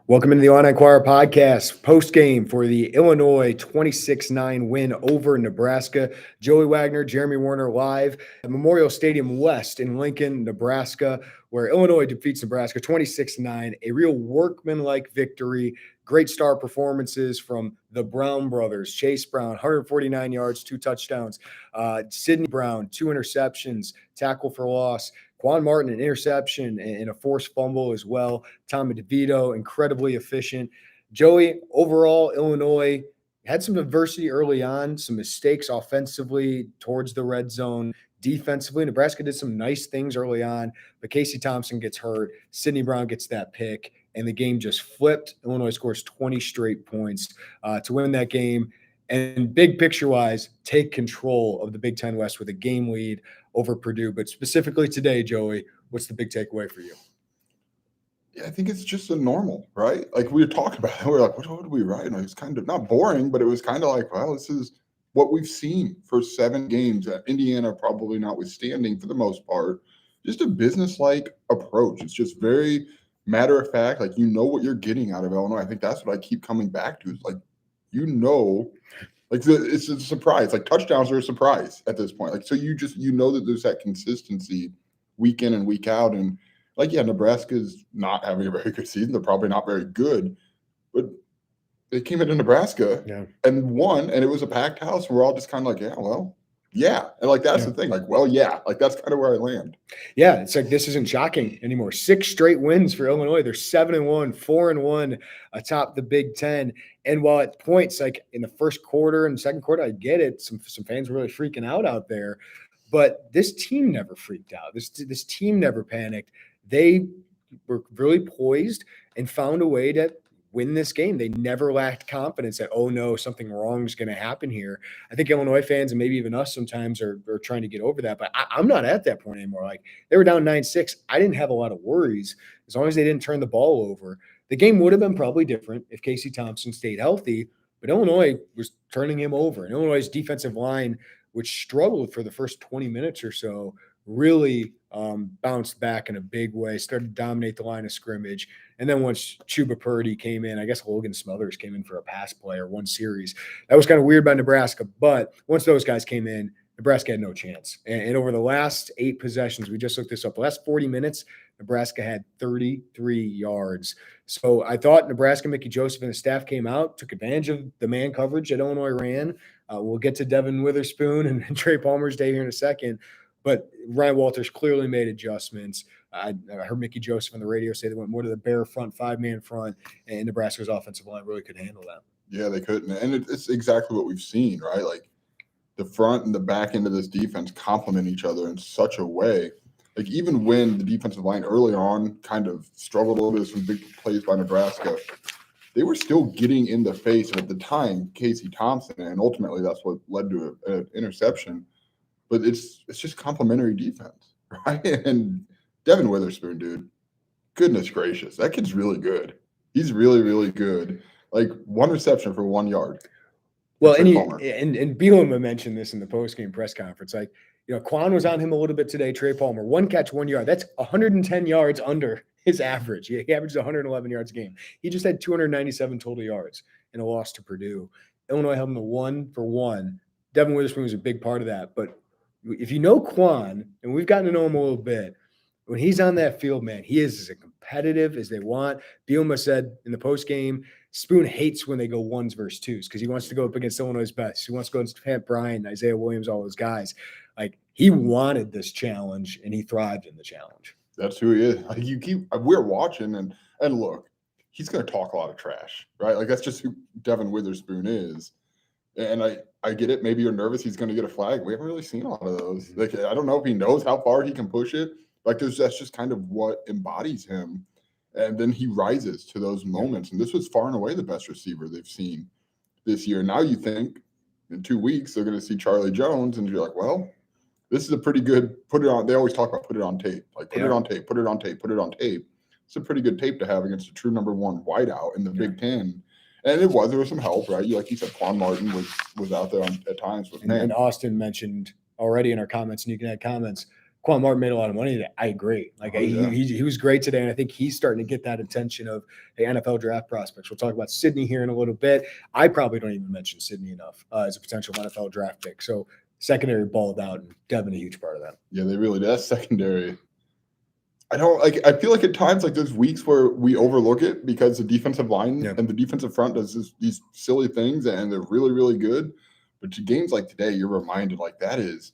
Welcome into the Inquirer podcast, post game for the Illinois 26-9 win over Nebraska. Joey Wagner, Jeremy Werner live at Memorial Stadium West in Lincoln, Nebraska, where Illinois defeats Nebraska 26-9, a real workmanlike victory. Great star performances from the Brown brothers. Chase Brown, 149 yards, 2 touchdowns. Sidney Brown, 2 interceptions, tackle for loss. Quan Martin, an interception and a forced fumble as well. Tommy DeVito, incredibly efficient. Joey, overall, Illinois had some adversity early on, some mistakes offensively towards the red zone. Defensively, Nebraska did some nice things early on, but Casey Thompson gets hurt. Sidney Brown gets that pick, and the game just flipped. Illinois scores 20 straight points to win that game. And big picture-wise, take control of the Big Ten West with a game lead over Purdue. But specifically today, Joey, what's the big takeaway for you? Yeah, I think it's just a normal, right? Like we were talking about it. We were like, what did we write? And it was kind of not boring, but it was kind of like, well, this is what we've seen for 7 games. Indiana probably notwithstanding for the most part. Just a business-like approach. It's just very matter of fact. Like, you know what you're getting out of Illinois. I think that's what I keep coming back to. Is like, it's a surprise. Like, touchdowns are a surprise at this point. Like, so you know that there's that consistency week in and week out. And like, yeah, Nebraska's not having a very good season. They're probably not very good, but they came into Nebraska and won, and it was a packed house. We're all just kind of like, yeah, well, yeah. And like, that's the thing. Like, well, yeah, like that's kind of where I land. Yeah. It's like, this isn't shocking anymore. 6 straight wins for Illinois. They're 7-1, 4-1 atop the Big Ten. And while at points, like in the first quarter and second quarter, I get it. Some fans were really freaking out there, but this team never freaked out. This team never panicked. They were really poised and found a way to win this game. They never lacked confidence that, oh no, something wrong is going to happen here. I think Illinois fans and maybe even us sometimes are trying to get over that, but I'm not at that point anymore. Like, they were down 9-6. I didn't have a lot of worries as long as they didn't turn the ball over. The game would have been probably different if Casey Thompson stayed healthy, but Illinois was turning him over. And Illinois' defensive line, which struggled for the first 20 minutes or so, really bounced back in a big way, started to dominate the line of scrimmage. And then once Chuba Purdy came in, I guess Logan Smothers came in for a pass play or one series. That was kind of weird by Nebraska. But once those guys came in, Nebraska had no chance. And over the last 8 possessions, we just looked this up, the last 40 minutes, Nebraska had 33 yards. So I thought Nebraska, Mickey Joseph, and the staff came out, took advantage of the man coverage that Illinois ran. We'll get to Devin Witherspoon and Trey Palmer's day here in a second. But Ryan Walters clearly made adjustments. I heard Mickey Joseph on the radio say they went more to the bare front, 5-man front, and Nebraska's offensive line really could handle that. Yeah, they couldn't. And it's exactly what we've seen, right? Like, the front and the back end of this defense complement each other in such a way. Like, even when the defensive line early on kind of struggled a little bit with some big plays by Nebraska, they were still getting in the face of, at the time, Casey Thompson, and ultimately that's what led to an interception. But it's just complimentary defense, right? And Devin Witherspoon, dude, goodness gracious, that kid's really good. He's really, really good. Like, 1 reception for 1 yard. Well, and Bielema mentioned this in the postgame press conference. Like, you know, Quan was on him a little bit today. Trey Palmer, 1 catch, 1 yard. That's 110 yards under his average. He averages 111 yards a game. He just had 297 total yards in a loss to Purdue. Illinois held him to 1 for 1. Devin Witherspoon was a big part of that. But if you know Quan, and we've gotten to know him a little bit, when he's on that field, man, he is as competitive as they want. Bielema said in the postgame, Spoon hates when they go 1s versus 2s because he wants to go up against Illinois' best. He wants to go against Pat Bryant, Isaiah Williams, all those guys. Like, he wanted this challenge, and he thrived in the challenge. That's who he is. Like, we're watching, and look, he's going to talk a lot of trash, right? Like, that's just who Devin Witherspoon is. And I get it. Maybe you're nervous he's going to get a flag. We haven't really seen a lot of those. Like, I don't know if he knows how far he can push it. Like, that's just kind of what embodies him. And then he rises to those moments. And this was far and away the best receiver they've seen this year. Now you think in 2 weeks they're going to see Charlie Jones, and you're like, well, this is a pretty good put it on. They always talk about put it on tape. Like, put it on tape, put it on tape, put it on tape. It's a pretty good tape to have against a true number 1 wideout in the Big Ten. And there was some help, right? Like you said, Quan Martin was out there at times. And Austin mentioned already in our comments, and you can add comments, Quan Martin made a lot of money today. I agree. Like he was great today, and I think he's starting to get that attention of the NFL draft prospects. We'll talk about Sydney here in a little bit. I probably don't even mention Sydney enough as a potential NFL draft pick. So secondary balled out, and Devin a huge part of that. Yeah, they really did. That secondary. I don't like. I feel like at times like there's weeks where we overlook it because the defensive line and the defensive front does these silly things, and they're really, really good. But to games like today, you're reminded like that is.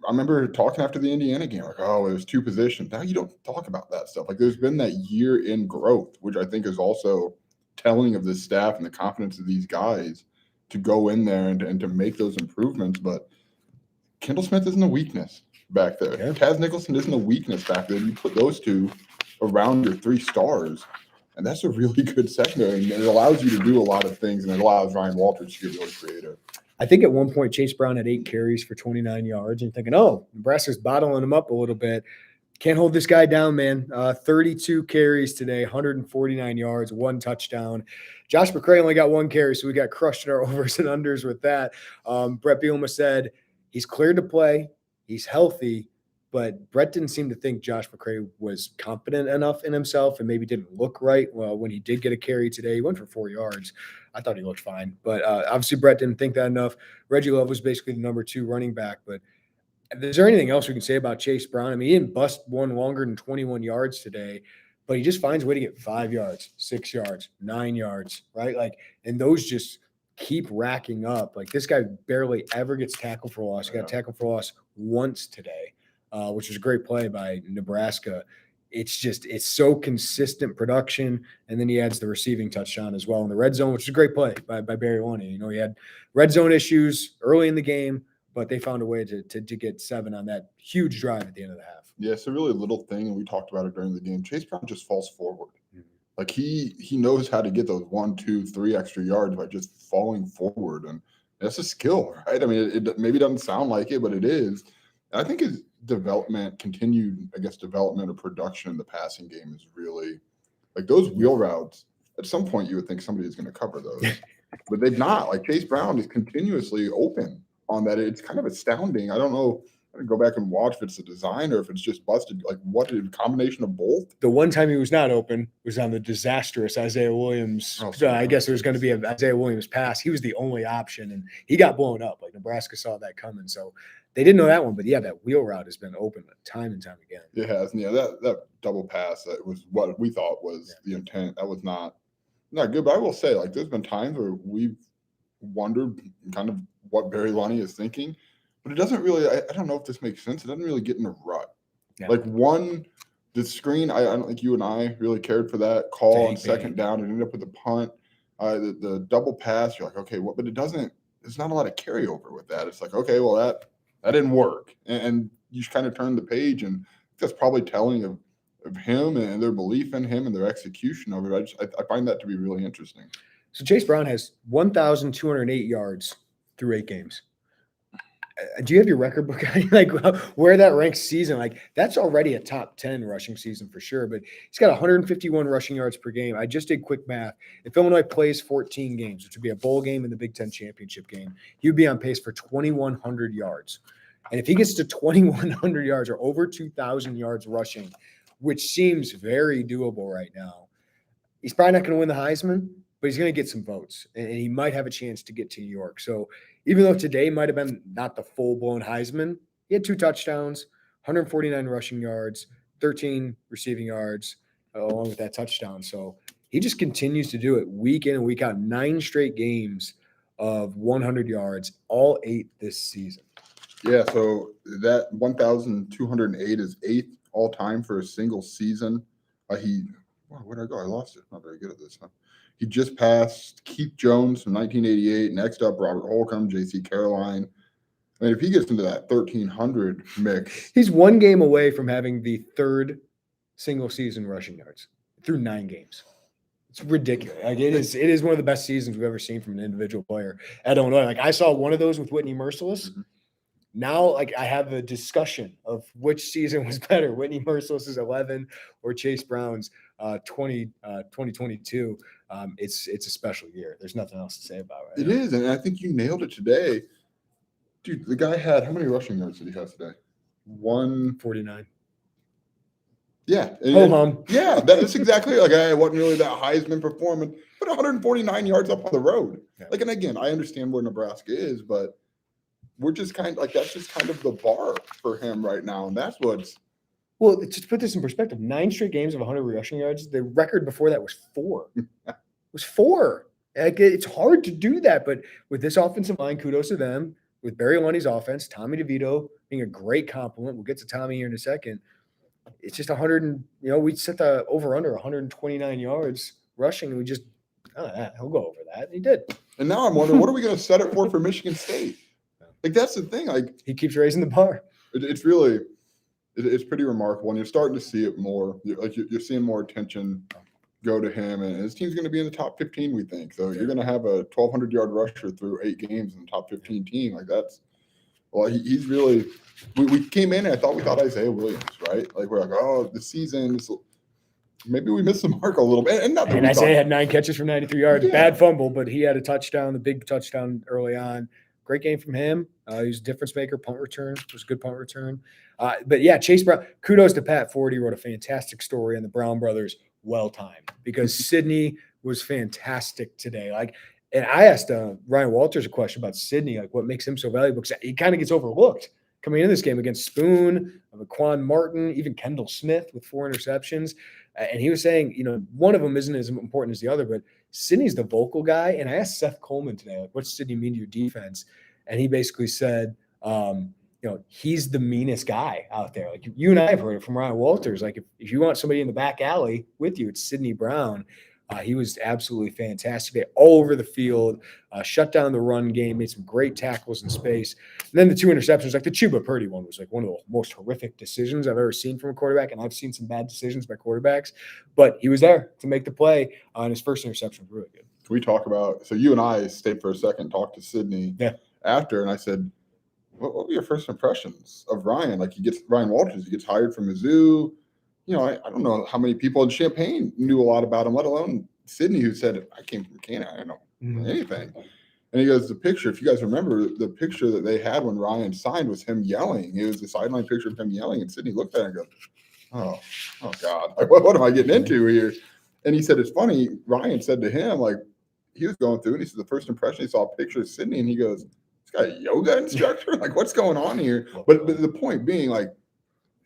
I remember talking after the Indiana game, like, oh, it was two positions. Now you don't talk about that stuff. Like, there's been that year in growth, which I think is also telling of this staff and the confidence of these guys to go in there and to make those improvements. But Kendall Smith isn't a weakness back there. Yeah. Taz Nicholson isn't a weakness back there. You put those two around your 3 stars, and that's a really good secondary. And it allows you to do a lot of things, and it allows Ryan Walters to get really creative. I think at one point Chase Brown had 8 carries for 29 yards, and you're thinking, oh, Nebraska's bottling him up a little bit. Can't hold this guy down, man. 32 carries today, 149 yards, 1 touchdown. Josh McCray only got 1 carry, so we got crushed in our overs and unders with that. Brett Bielema said he's cleared to play. He's healthy, but Brett didn't seem to think Josh McCray was confident enough in himself and maybe didn't look right. Well, when he did get a carry today, he went for 4 yards. I thought he looked fine, but obviously Brett didn't think that enough. Reggie Love was basically the number 2 running back, but is there anything else we can say about Chase Brown? I mean, he didn't bust one longer than 21 yards today, but he just finds a way to get 5 yards, 6 yards, 9 yards, right? Like, and those just keep racking up. Like, this guy barely ever gets tackled for loss. He got tackled for loss once today, which was a great play by Nebraska. It's so consistent production. And then he adds the receiving touchdown as well in the red zone, which is a great play by Barry Loney. You know, he had red zone issues early in the game, but they found a way to get 7 on that huge drive at the end of the half. Yeah, it's a really little thing, and we talked about it during the game. Chase Brown just falls forward. Like he knows how to get those 1, 2, 3 extra yards by just falling forward, and that's a skill, right? I mean, it maybe doesn't sound like it, but it is. And I think his continued development or production in the passing game is really like those wheel routes. At some point, you would think somebody's going to cover those, but they've not. Like Chase Brown is continuously open on that. It's kind of astounding. I don't know. I go back and watch if it's a design or if it's just busted. Like what a combination of both. The one time he was not open was on the disastrous Isaiah Williams. I guess there was going to be an Isaiah Williams pass. He was the only option, and he got blown up. Like Nebraska saw that coming, so they didn't know that one. But yeah, that wheel route has been open time and time again. It has. And yeah, that double pass, that was what we thought was the intent. That was not good. But I will say, like, there's been times where we've wondered kind of what Barry Loney is thinking. But it doesn't really, I don't know if this makes sense. It doesn't really get in a rut. Yeah. Like the screen, I don't think you and I really cared for that call on second down. It ended up with the punt. The double pass, you're like, okay, what? But there's not a lot of carryover with that. It's like, okay, well, that didn't work. And you just kind of turn the page, and that's probably telling of him and their belief in him and their execution of it. I find that to be really interesting. So Chase Brown has 1,208 yards through 8 games. Do you have your record book? Like where that ranks season? Like that's already a top 10 rushing season for sure. But he's got 151 rushing yards per game. I just did quick math. If Illinois plays 14 games, which would be a bowl game and the Big Ten championship game, he would be on pace for 2,100 yards. And if he gets to 2,100 yards or over 2,000 yards rushing, which seems very doable right now, he's probably not going to win the Heisman, but he's going to get some votes, and he might have a chance to get to New York. So even though today might have been not the full-blown Heisman, he had 2 touchdowns, 149 rushing yards, 13 receiving yards, along with that touchdown. So he just continues to do it week in and week out, 9 straight games of 100 yards, all 8 this season. Yeah, so that 1,208 is 8th all-time for a single season. Where'd I go? I lost it. Not very good at this, huh? He just passed Keith Jones from 1988. Next up, Robert Holcomb, J.C. Caroline. I mean, if he gets into that 1,300 mix. He's 1 game away from having the 3rd single-season rushing yards through 9 games. It's ridiculous. Like it is one of the best seasons we've ever seen from an individual player at Illinois. Like I saw one of those with Whitney Merciless. Mm-hmm. Now, like I have a discussion of which season was better, Whitney Merciless's 11 or Chase Brown's 2022. It's a special year. There's nothing else to say about it. It is, and I think you nailed it today. Dude, the guy had – how many rushing yards did he have today? 149. Yeah. Yeah, that is exactly like I wasn't really that Heisman performance, but 149 yards up on the road. Yeah. Like, and again, I understand where Nebraska is, but we're just kind of like that's just kind of the bar for him right now, and that's what's. Well, just to put this in perspective, 9 straight games of 100 rushing yards. The record before that was 4. It was 4. Like, it's hard to do that, but with this offensive line, kudos to them. With Barry Lundy's offense, Tommy DeVito being a great compliment. We'll get to Tommy here in a second. It's just 100 and, we set the over-under 129 yards rushing, and we just, he'll go over that. And he did. And now I'm wondering, what are we going to set it for Michigan State? Like, that's the thing. Like, he keeps raising the bar. It's really it's pretty remarkable, and you're starting to see it more. You're seeing more attention go to him, and his team's going to be in the top 15, we think. So you're going to have a 1,200-yard rusher through 8 games in the top 15 team. Like, that's he's really. We came in and we thought Isaiah Williams, right? Like, we're like, oh, the season. Maybe we missed the mark a little bit. And Isaiah had 9 catches for 93 yards. Yeah. Bad fumble, but he had a touchdown, the big touchdown early on. Great game from him. He was a difference maker. Punt return. It was a good punt return. But yeah, Chase Brown, kudos to Pat Forde. He wrote a fantastic story on the Brown brothers. Well timed, because Sydney was fantastic today. And I asked Ryan Walters a question about Sydney, like what makes him so valuable, because he kind of gets overlooked coming into this game against Spoon, Quan Martin, even Kendall Smith with 4 interceptions. And he was saying, one of them isn't as important as the other, but Sydney's the vocal guy. And I asked Seth Coleman today, like, what's Sydney mean to your defense? And he basically said, he's the meanest guy out there. Like, you and I have heard it from Ryan Walters. Like, if you want somebody in the back alley with you, it's Sydney Brown. He was absolutely fantastic all over the field, shut down the run game, made some great tackles in space. And then the 2 interceptions, like the Chuba Purdy one was like one of the most horrific decisions I've ever seen from a quarterback. And I've seen some bad decisions by quarterbacks, but he was there to make the play. And his first interception was really good. Can we talk about, so you and I stayed for a second, talked to Sydney after, and I said, what were your first impressions of Ryan? Like, Ryan Walters, he gets hired from Mizzou. I don't know how many people in Champaign knew a lot about him, let alone Sydney, who said, I came from Canada. I don't know anything. And he goes, the picture, if you guys remember, the picture that they had when Ryan signed was him yelling. It was a sideline picture of him yelling, and Sydney looked at it and goes, oh God, like, what am I getting into here? And he said, it's funny, Ryan said to him, like, he was going through, and he said the first impression, he saw a picture of Sydney, and he goes, this guy a yoga instructor? Like, what's going on here? But the point being, like,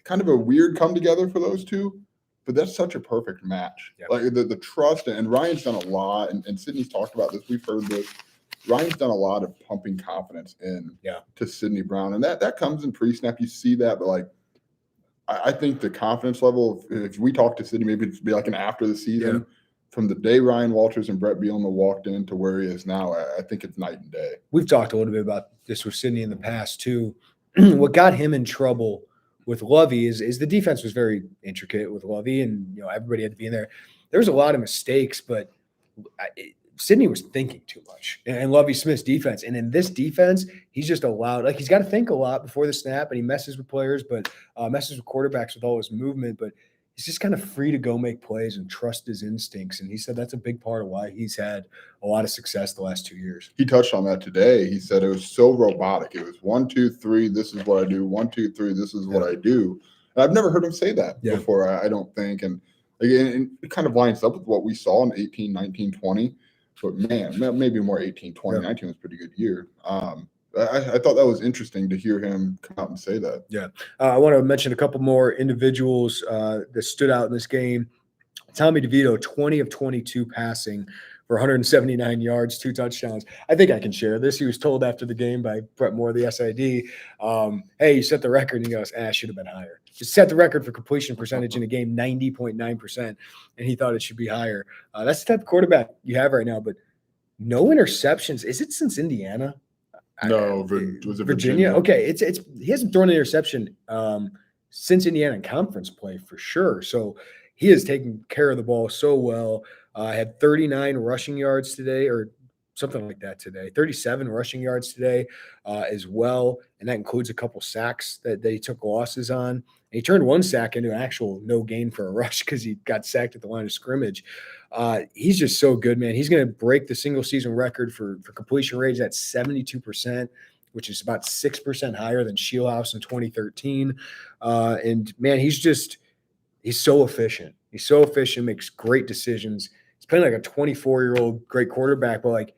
kind of a weird come together for those two, but that's such a perfect match. Yep. Like the trust, and Ryan's done a lot, and Sydney's talked about this. We've heard this. Ryan's done a lot of pumping confidence to Sydney Brown, and that comes in pre-snap. You see that, but like I think the confidence level, if we talk to Sydney, maybe it'd be like an after the season, from the day Ryan Walters and Brett Bielema walked in to where he is now. I think it's night and day. We've talked a little bit about this with Sydney in the past too. What got him in trouble with Lovey is the defense was very intricate with Lovey, and everybody had to be in there. There was a lot of mistakes, but Sydney was thinking too much. And Lovey Smith's defense, and in this defense, he's just allowed, like, he's got to think a lot before the snap, and he messes with players, but messes with quarterbacks with all his movement. But he's just kind of free to go make plays and trust his instincts. And he said that's a big part of why he's had a lot of success the last 2 years. He touched on that today. He said it was so robotic. It was 1, 2, 3, this is what I do. 1, 2, 3, this is what I do. And I've never heard him say that before, I don't think. And again, it kind of lines up with what we saw in 18, 19, 20. But man, maybe more 18, 20, 19 was a pretty good year. I thought that was interesting to hear him come out and say that. Yeah. I want to mention a couple more individuals that stood out in this game. Tommy DeVito, 20 of 22 passing for 179 yards, 2 touchdowns. I think I can share this. He was told after the game by Brett Moore, the SID, hey, you set the record. And he goes, I should have been higher. Just set the record for completion percentage in a game, 90.9%. And he thought it should be higher. That's the type of quarterback you have right now. But no interceptions. Is it since Indiana? No, was it Virginia? Okay, it's he hasn't thrown an interception since Indiana in conference play for sure. So he has taken care of the ball so well. Had 39 rushing yards today, or something like that today. 37 rushing yards today as well, and that includes a couple sacks that he took losses on. And he turned 1 sack into an actual no gain for a rush because he got sacked at the line of scrimmage. He's just so good, man. He's going to break the single season record for completion rates at 72%, which is about 6% higher than Shieldhouse in 2013. And man, he's so efficient. He's so efficient, makes great decisions. He's playing like a 24-year-old great quarterback, but like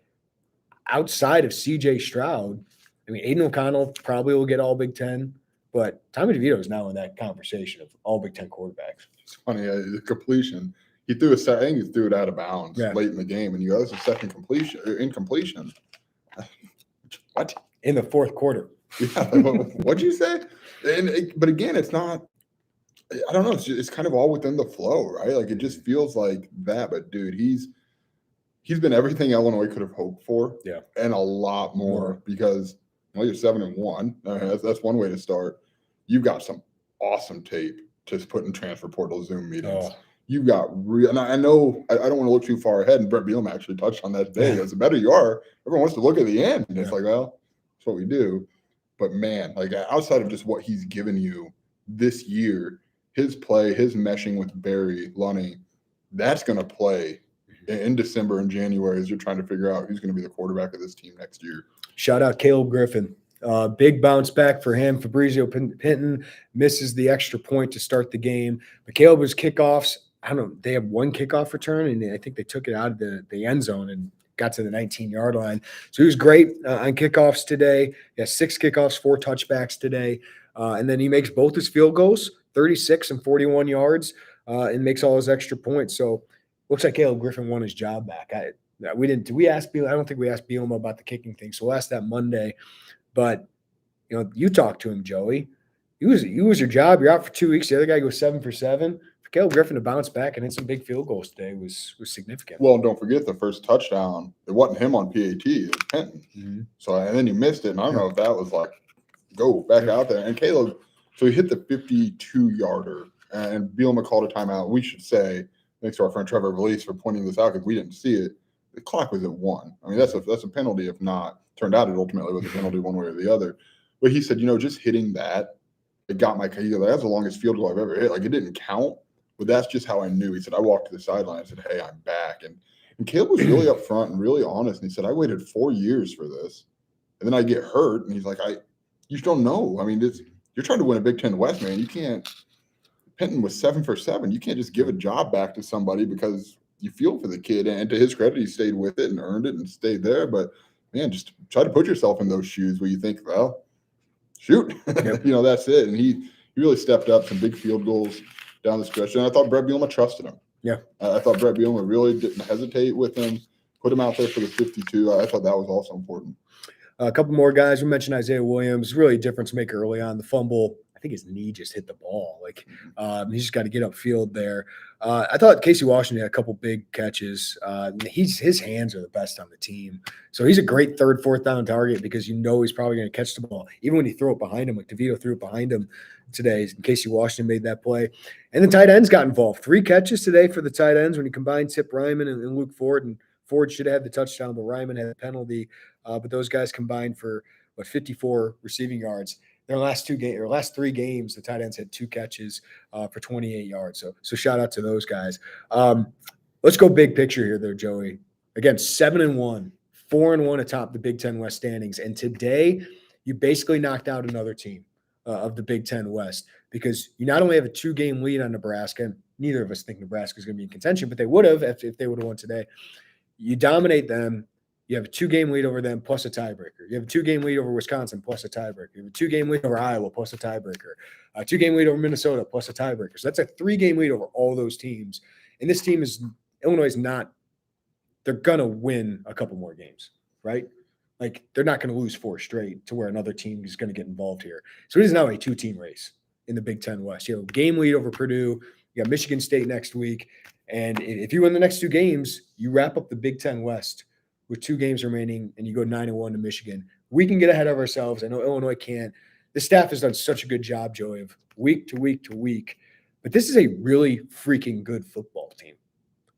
outside of CJ Stroud, I mean, Aiden O'Connell probably will get all Big Ten, but Tommy DeVito is now in that conversation of all Big Ten quarterbacks. It's funny, the completion. He threw I think he threw it out of bounds late in the game, and you go, that's a second incompletion. What? In the fourth quarter. Yeah, what'd you say? But again, it's not. I don't know. It's kind of all within the flow, right? Like it just feels like that. But dude, he's been everything Illinois could have hoped for, and a lot more because you're 7-1. That's one way to start. You've got some awesome tape to put in transfer portal Zoom meetings. Oh. You've got real, and I know I don't want to look too far ahead. And Brett Bielema actually touched on that today. Because the better you are, everyone wants to look at the end. And it's like, well, that's what we do. But man, like outside of just what he's given you this year, his play, his meshing with Barry Lunny, that's going to play in December and January as you're trying to figure out who's going to be the quarterback of this team next year. Shout out Caleb Griffin. Big bounce back for him. Fabrizio Pinton misses the extra point to start the game. But Caleb's kickoffs, I don't know, they have one kickoff return, and I think they took it out of the end zone and got to the 19-yard line. So he was great on kickoffs today. He has 6 kickoffs, 4 touchbacks today. And then he makes both his field goals, 36 and 41 yards, and makes all his extra points. So looks like Caleb Griffin won his job back. Did we ask Bielema? I don't think we asked Bielema about the kicking thing. So we'll ask that Monday. But, you talked to him, Joey. He was your job. You're out for 2 weeks. The other guy goes 7 for 7. For Caleb Griffin to bounce back and hit some big field goals today was significant. Well, don't forget the first touchdown. It wasn't him on PAT. It was Penton. Mm-hmm. So, and then he missed it. And I don't know if that was like, go back out there. And Caleb, so he hit the 52-yarder. And Bielema called a timeout. We should say, thanks to our friend Trevor Valise for pointing this out because we didn't see it. The clock was at 1. I mean, that's a penalty if not. Turned out it ultimately was a penalty one way or the other. But he said, just hitting that, it got my – that's the longest field goal I've ever hit. Like, it didn't count, but that's just how I knew. He said, I walked to the sideline and said, hey, I'm back. And Caleb was really upfront and really honest. And he said, I waited 4 years for this. And then I get hurt. And he's like, you just don't know. I mean, you're trying to win a Big Ten West, man. You can't – Penton was 7 for 7. You can't just give a job back to somebody because you feel for the kid. And to his credit, he stayed with it and earned it and stayed there. But, man, just try to put yourself in those shoes where you think, well, shoot, Yep. That's it. And he really stepped up, some big field goals down the stretch. And I thought Brett Bielema trusted him. Yeah. I thought Brett Bielema really didn't hesitate with him, put him out there for the 52. I thought that was also important. A couple more guys. We mentioned Isaiah Williams, really a difference maker early on. The fumble, I think his knee just hit the ball. He's just got to get upfield there. I thought Casey Washington had a couple big catches. His hands are the best on the team. So he's a great third, fourth down target because he's probably going to catch the ball. Even when you throw it behind him, like DeVito threw it behind him today, Casey Washington made that play. And the tight ends got involved. 3 catches today for the tight ends when you combine Tip Ryman and Luke Ford. And Ford should have had the touchdown, but Ryman had a penalty. But those guys combined for, 54 receiving yards. Their last 3 games, the tight ends had 2 catches for 28 yards. So shout out to those guys. Let's go big picture here, though, Joey. Again, 7-1, 4-1 atop the Big Ten West standings. And today, you basically knocked out another team of the Big Ten West because you not only have a 2-game lead on Nebraska, and neither of us think Nebraska is going to be in contention, but they would have if they would have won today. You dominate them. You have a 2-game lead over them plus a tiebreaker. You have a 2-game lead over Wisconsin plus a tiebreaker. You have a 2-game lead over Iowa plus a tiebreaker. A 2-game lead over Minnesota plus a tiebreaker. So that's a 3-game lead over all those teams. And this team Illinois is not – they're going to win a couple more games, right? Like they're not going to lose 4 straight to where another team is going to get involved here. So it is now a 2-team race in the Big Ten West. You have a game lead over Purdue. You got Michigan State next week. And if you win the next 2 games, you wrap up the Big Ten West with 2 games remaining, and you go 9-1 to Michigan. We can get ahead of ourselves. I know Illinois can't. The staff has done such a good job, Joey, of week to week to week. But this is a really freaking good football team.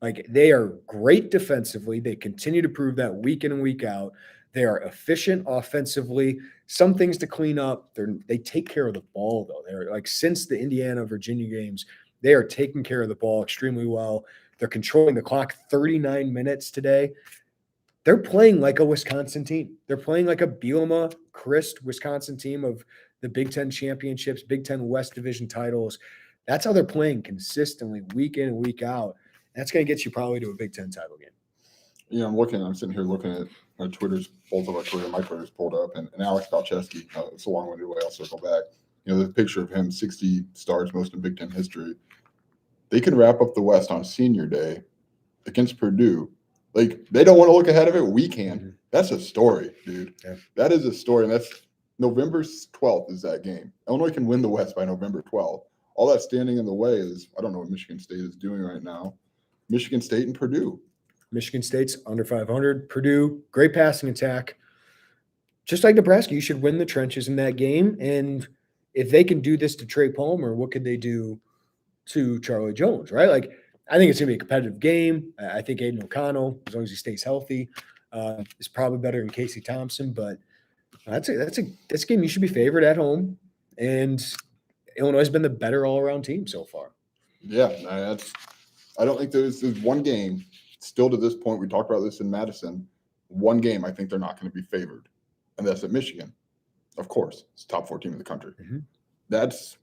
Like, they are great defensively. They continue to prove that week in and week out. They are efficient offensively. Some things to clean up. They take care of the ball, though. They're like, since the Indiana-Virginia games, they are taking care of the ball extremely well. They're controlling the clock 39 minutes today. they're playing like a Wisconsin team. They're playing like a Bielema, Christ, Wisconsin team of the Big Ten championships, Big Ten West Division titles. That's how they're playing consistently, week in and week out. That's going to get you probably to a Big Ten title game. Yeah, I'm sitting here looking at our Twitter's, both of our Twitter, my Twitter's pulled up, and Alex Balcheski, it's a long-winded way, I'll circle back. The picture of him, 60 stars, most in Big Ten history. They can wrap up the West on senior day against Purdue. Like, they don't want to look ahead of it. We can. Mm-hmm. That's a story, dude. Yeah. That is a story, and that's November 12th is that game. Illinois can win the West by November 12th. All that's standing in the way is, I don't know what Michigan State is doing right now. Michigan State and Purdue. Michigan State's under 500. Purdue, great passing attack. Just like Nebraska, you should win the trenches in that game. And if they can do this to Trey Palmer, what could they do to Charlie Jones, right? Like, I think it's going to be a competitive game. I think Aiden O'Connell, as long as he stays healthy, is probably better than Casey Thompson. But that's a game you should be favored at home. And Illinois has been the better all-around team so far. Yeah, I don't think there's one game still to this point. We talked about this in Madison. One game I think they're not going to be favored, and that's at Michigan. Of course, it's top 4 team in the country. Mm-hmm. That's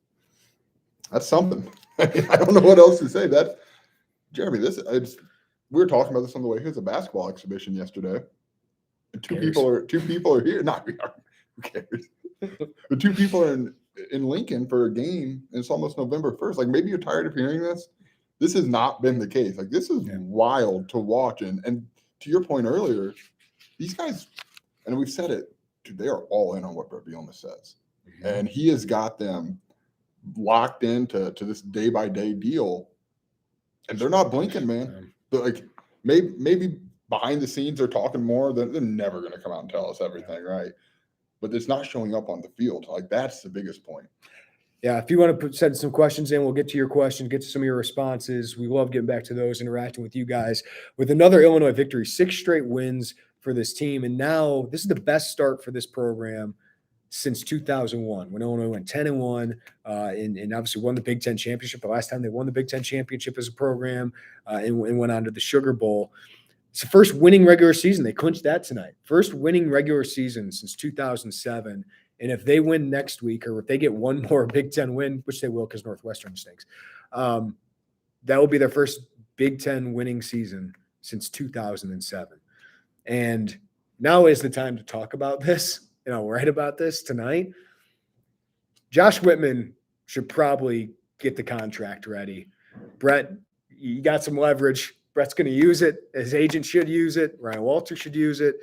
something. I don't know what else to say. That Jeremy, we were talking about this on the way. Here's a basketball exhibition yesterday. And two people are here. Not who cares? But 2 people are in Lincoln for a game, and it's almost November 1st. Like, maybe you're tired of hearing this. This has not been the case. Like, this is wild to watch. And to your point earlier, these guys, and we've said it, dude, they are all in on what Brett Bielema says. Mm-hmm. And he has got them locked into this day-by-day deal. And they're not blinking, man. But, like, maybe behind the scenes they're talking more. They're never going to come out and tell us everything, right? But it's not showing up on the field. Like, that's the biggest point. Yeah, if you want to send some questions in, we'll get to your questions, get to some of your responses. We love getting back to those, interacting with you guys. With another Illinois victory, 6 straight wins for this team. And now this is the best start for this program since 2001, when Illinois went 10-1 and obviously won the Big Ten championship. The last time they won the Big Ten championship as a program and went on to the Sugar Bowl. It's the first winning regular season. They clinched that tonight. First winning regular season since 2007. And if they win next week, or if they get one more Big Ten win, which they will because Northwestern stinks, that will be their first Big Ten winning season since 2007. And now is the time to talk about this. Write about this tonight. Josh Whitman should probably get the contract ready. Brett, you got some leverage. Brett's going to use it. His agent should use it. Ryan Walter should use it.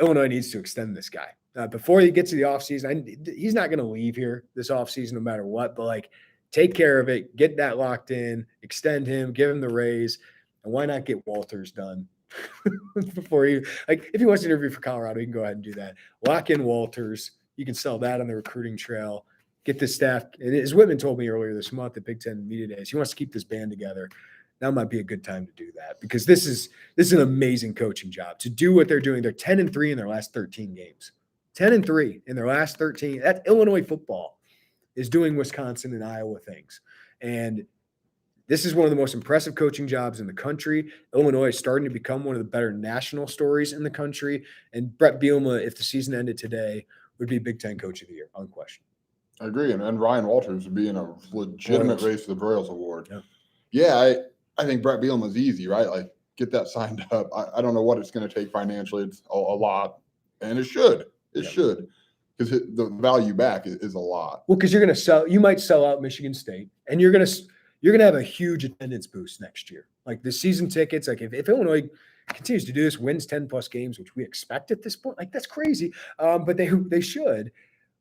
Illinois needs to extend this guy. Before he gets to the offseason, he's not going to leave here this offseason no matter what, but take care of it, get that locked in, extend him, give him the raise, and why not get Walters done before if he wants to interview for Colorado, he can go ahead and do that. Lock in Walters. You can sell that on the recruiting trail. Get the staff. And as Whitman told me earlier this month at Big Ten Media Days, he wants to keep this band together. Now might be a good time to do that because this is an amazing coaching job to do what they're doing. They're 10-3 in their last 13 games. 10-3 in their last 13. That's Illinois football is doing Wisconsin and Iowa things. And this is one of the most impressive coaching jobs in the country. Illinois is starting to become one of the better national stories in the country. And Brett Bielema, if the season ended today, would be Big Ten Coach of the Year, unquestioned. I agree. And Ryan Walters would be in a legitimate race for the Broyles Award. Yeah, I think Brett Bielema is easy, right? Like, get that signed up. I don't know what it's going to take financially. It's a lot. And it should. It should. Because the value back is a lot. Well, because you might sell out Michigan State, and you're gonna have a huge attendance boost next year. Like the season tickets, like if Illinois continues to do this, wins 10+ games, which we expect at this point, that's crazy. But they should,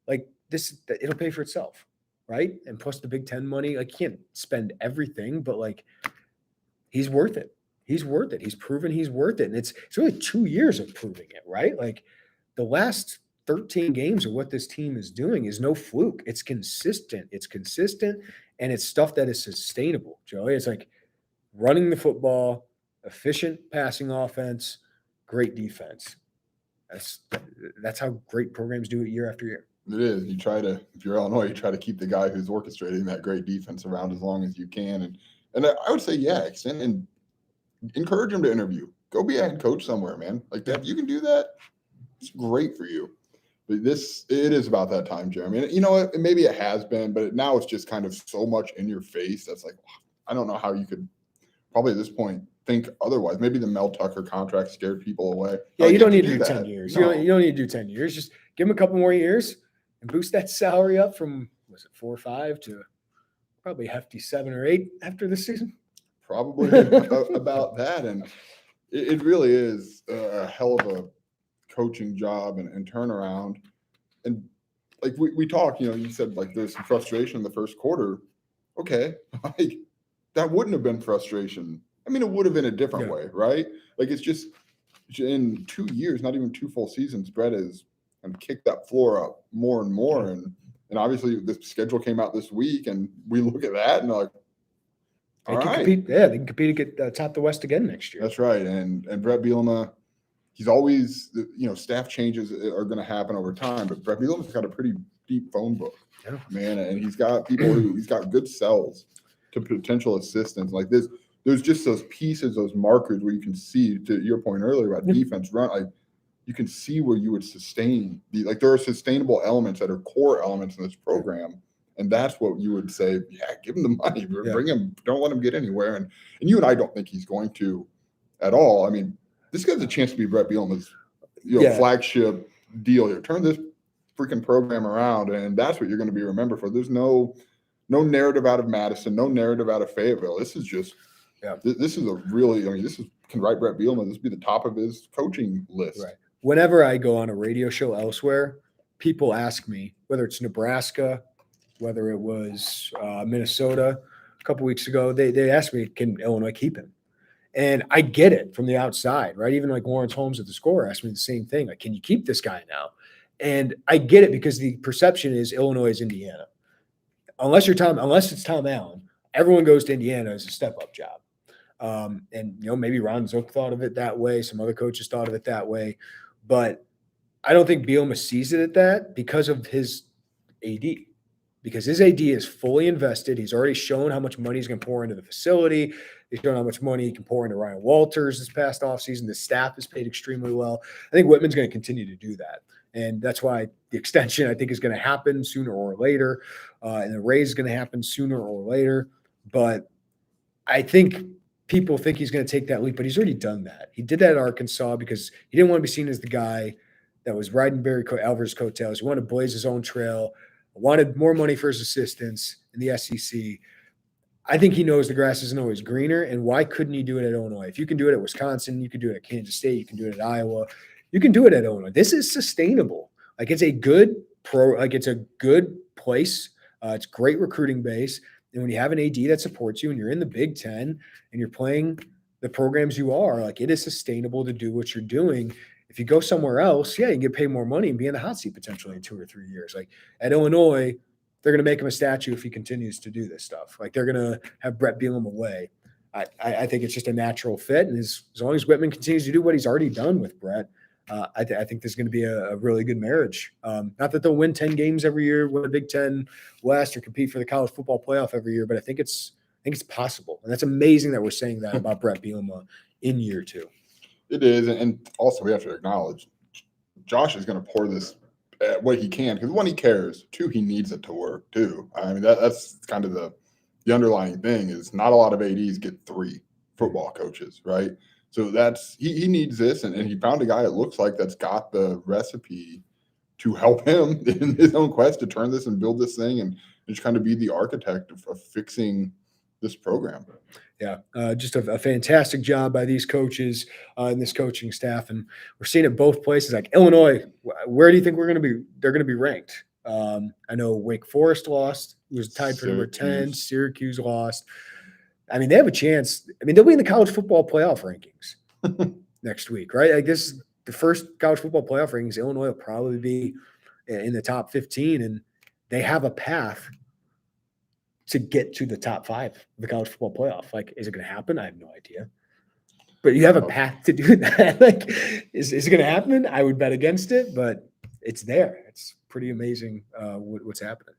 it'll pay for itself, right? And plus the Big Ten money, you can't spend everything, but he's worth it. He's worth it. He's proven he's worth it, and it's really 2 years of proving it, right? The last 13 games of what this team is doing is no fluke. It's consistent. And it's stuff that is sustainable, Joey. It's running the football, efficient passing offense, great defense. That's how great programs do it year after year. It is. If you're Illinois, you try to keep the guy who's orchestrating that great defense around as long as you can. And I would say, extend and encourage him to interview. go be a head coach somewhere, man. Like that, you can do that. It's great for you. But it is about that time, Jeremy. And you know what? Maybe it has been, but now it's just kind of so much in your face. That's like, I don't know how you could probably at this point think otherwise. Maybe the Mel Tucker contract scared people away. Yeah, you don't need to do that. 10 years. No. You don't need to do 10 years. Just give him a couple more years and boost that salary up from, was it 4 or 5 to probably hefty 7 or 8 after this season? Probably about that. And it really is a hell of a coaching job and turnaround. And like we talked, you said like there's some frustration in the first quarter. Okay. Like that wouldn't have been frustration. I mean, it would have been a different way, right? Like it's just in 2 years, not even 2 full seasons, Brett has kicked that floor up more and more. And obviously the schedule came out this week and we look at that and like, They can compete. Yeah, they can compete to get top the West again next year. That's right. And Brett Bielema, he's always, staff changes are going to happen over time, but Brett Bielema's got a pretty deep phone book, man. And he's got people he's got good sells to potential assistants. Like there's just those pieces, those markers where you can see, to your point earlier about defense run, like you can see where you would sustain there are sustainable elements that are core elements in this program. And that's what you would say, give him the money, bring him, don't let him get anywhere. And you and I don't think he's going to at all. I mean, this guy's a chance to be Brett Bielema's flagship deal here. Turn this freaking program around, and that's what you're going to be remembered for. There's no narrative out of Madison, no narrative out of Fayetteville. This is just this is a really, this can write Brett Bielema. This would be the top of his coaching list. Right. Whenever I go on a radio show elsewhere, people ask me, whether it's Nebraska, whether it was Minnesota a couple weeks ago, they asked me, can Illinois keep him? And I get it from the outside, right? Even like Lawrence Holmes at the Score asked me the same thing. Like, can you keep this guy now? And I get it because the perception is Illinois is Indiana. Unless it's Tom Allen, everyone goes to Indiana as a step-up job. And, maybe Ron Zook thought of it that way. Some other coaches thought of it that way. But I don't think Bielema sees it at that because of his AD. Because his AD is fully invested. He's already shown how much money he's going to pour into the facility. He's shown how much money he can pour into Ryan Walters this past offseason. The staff is paid extremely well. I think Whitman's going to continue to do that. And that's why the extension, I think, is going to happen sooner or later. And the raise is going to happen sooner or later. But I think people think he's going to take that leap, but he's already done that. He did that at Arkansas because he didn't want to be seen as the guy that was riding Barry Alvarez's coattails. He wanted to blaze his own trail. Wanted more money for his assistants in the SEC. I think he knows the grass isn't always greener, and why couldn't he do it at Illinois? If you can do it at Wisconsin, you can do it at Kansas State, you can do it at Iowa, you can do it at Illinois. This is sustainable. Like it's a good it's a good place. It's great recruiting base, and when you have an AD that supports you, and you're in the Big Ten, and you're playing the programs you are, like it is sustainable to do what you're doing. If you go somewhere else, you can get paid more money and be in the hot seat potentially in 2 or 3 years. Like at Illinois, they're going to make him a statue if he continues to do this stuff. Like they're going to have Brett Bielema away. I think it's just a natural fit. And as long as Whitman continues to do what he's already done with Brett, I think there's going to be a really good marriage. Not that they'll win 10 games every year, win a Big Ten West, or compete for the college football playoff every year, but I think it's possible. And that's amazing that we're saying that about Brett Bielema in year 2. It is, and also we have to acknowledge Josh is going to pour this at what he can because 1, he cares. 2, he needs it to work too. I mean that's kind of the underlying thing is not a lot of ADs get 3 football coaches, right? So that's he needs this, and he found a guy it looks like that's got the recipe to help him in his own quest to turn this and build this thing and just kind of be the architect of fixing this program. Yeah, just a fantastic job by these coaches and this coaching staff, and we're seeing it both places. Like Illinois, where do you think they're going to be ranked? I know Wake Forest lost, who was tied for number 10. Syracuse lost. I mean, they have a chance. I mean, they'll be in the college football playoff rankings next week, right? Like this is the first college football playoff rankings. Illinois will probably be in the top 15, and they have a path to get to the top 5 of the college football playoff. Like, is it going to happen? I have no idea. But you have a path to do that. Like, is it going to happen? I would bet against it, but it's there. It's pretty amazing what's happening.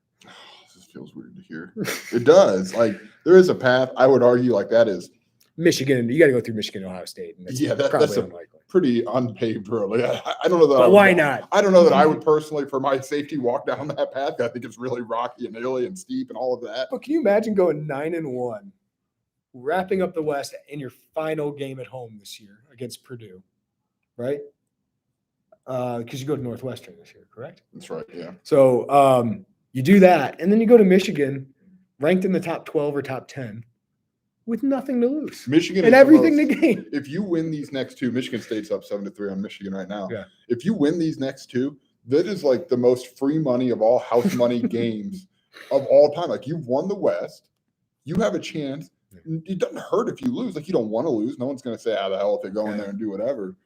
This feels weird to hear. It does. Like, there is a path. I would argue like that is Michigan, you got to go through Michigan and Ohio State. And that's probably unlikely. Pretty unpaved road. I don't know that. But why not? I don't know that I would personally, for my safety, walk down that path. I think it's really rocky and hilly and steep and all of that. But can you imagine going 9-1, wrapping up the West in your final game at home this year against Purdue, right? Because you go to Northwestern this year, correct? That's right. Yeah. So you do that, and then you go to Michigan, ranked in the top 12 or top 10. With nothing to lose. Michigan and everything to gain. If you win these next two, Michigan State's up 7-3 on Michigan right now. Yeah. If you win these next two, that is like the most free money of all house money games of all time. Like you've won the West, you have a chance. It doesn't hurt if you lose. Like you don't want to lose. No one's going to say, "How the hell if they go in there and do whatever."